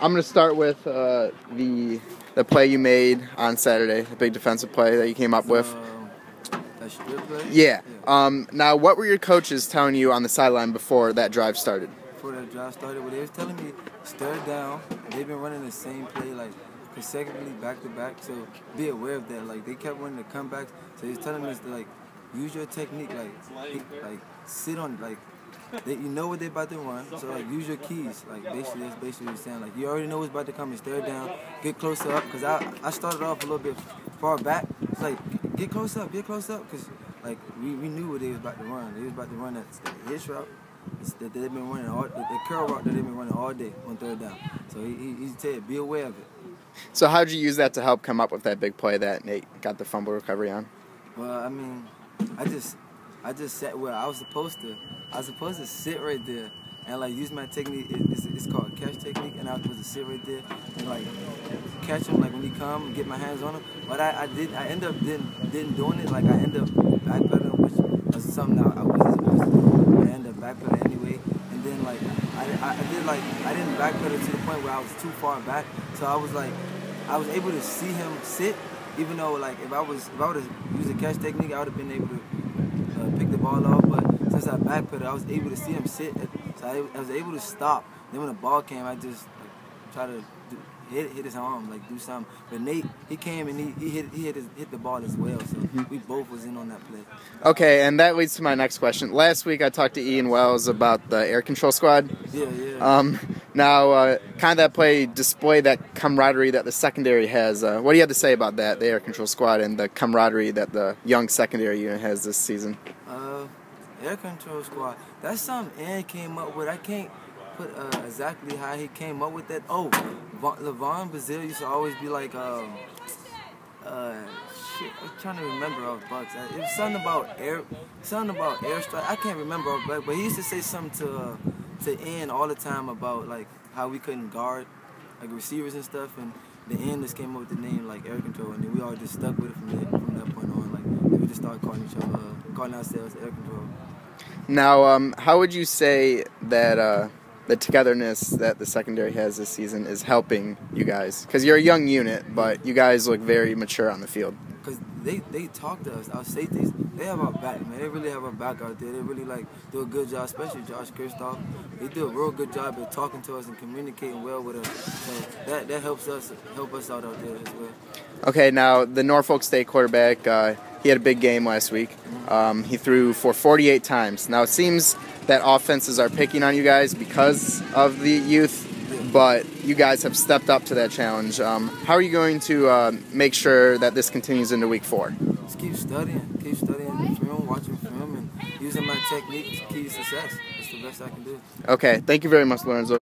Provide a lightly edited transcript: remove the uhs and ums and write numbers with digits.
I'm going to start with the play you made on Saturday, the big defensive play that you came up with. That strip play? Yeah. Now, what were your coaches telling you on the sideline before that drive started? Before that drive started, well, they was telling me, stare down. They've been running the same play, like, consecutively back-to-back, so be aware of that. Like, they kept running the comebacks, so he's telling us to, like, use your technique, like sit on, like, you know what they're about to run, so, like, use your keys. Like, basically, that's basically what he's saying. Like, you already know what's about to come and stare down, get closer up, because I started off a little bit far back. It's like, get close up, because, like, we knew what they was about to run. They was about to run that hitch route that they've been running, the curl route that they've been running all day on third down. So he said, be aware of it. So how did you use that to help come up with that big play that Nate got the fumble recovery on? Well, I mean, I just sat where I was supposed to. I was supposed to sit right there and like use my technique. It's called catch technique, and I was supposed to sit right there and like catch him like when he come and get my hands on him. But I ended up didn't doing it. Like I ended up backpedaling, which was something that I wasn't supposed to do. I ended up backpedaling anyway, and then like I didn't backpedal to the point where I was too far back. So I was able to see him sit, even though like if I would have used a catch technique, I would have been able to pick the ball off. But since I backpedaled, I was able to see him sit, so I was able to stop. Then when the ball came, I just like, tried to hit his arm, like do something. But Nate, he came and he hit the ball as well. So we both was in on that play. Okay, and that leads to my next question. Last week I talked to Ian Wells about the air control squad. Yeah. Now, kind of that play displayed that camaraderie that the secondary has. What do you have to say about that, the air control squad, and the camaraderie that the young secondary unit has this season? Air control squad. That's something Aaron came up with. I can't put exactly how he came up with that. Oh, LeVon Bazille used to always be like, shit, I'm trying to remember off Bucks. It was something about airstrike. I can't remember off Bucks, but he used to say something to Ian all the time about like how we couldn't guard like receivers and stuff, and the Ian just came up with the name like air control, and then we all just stuck with it from that point on. Like we just started calling ourselves air control. Now, how would you say that the togetherness that the secondary has this season is helping you guys? Because you're a young unit, but you guys look very mature on the field. Because they talk to us. Our safeties, they have our back, man. They really have our back out there. They really like do a good job, especially Josh Kristoff. They do a real good job at talking to us and communicating well with us. So that help us out there as well. Okay, now the Norfolk State quarterback, he had a big game last week. He threw for 48 times. Now it seems that offenses are picking on you guys because of the youth, but you guys have stepped up to that challenge. How are you going to make sure that this continues into week 4? Just keep studying film, watching film, and using my technique to key to success. That's the best I can do. Okay, thank you very much, Larenzo.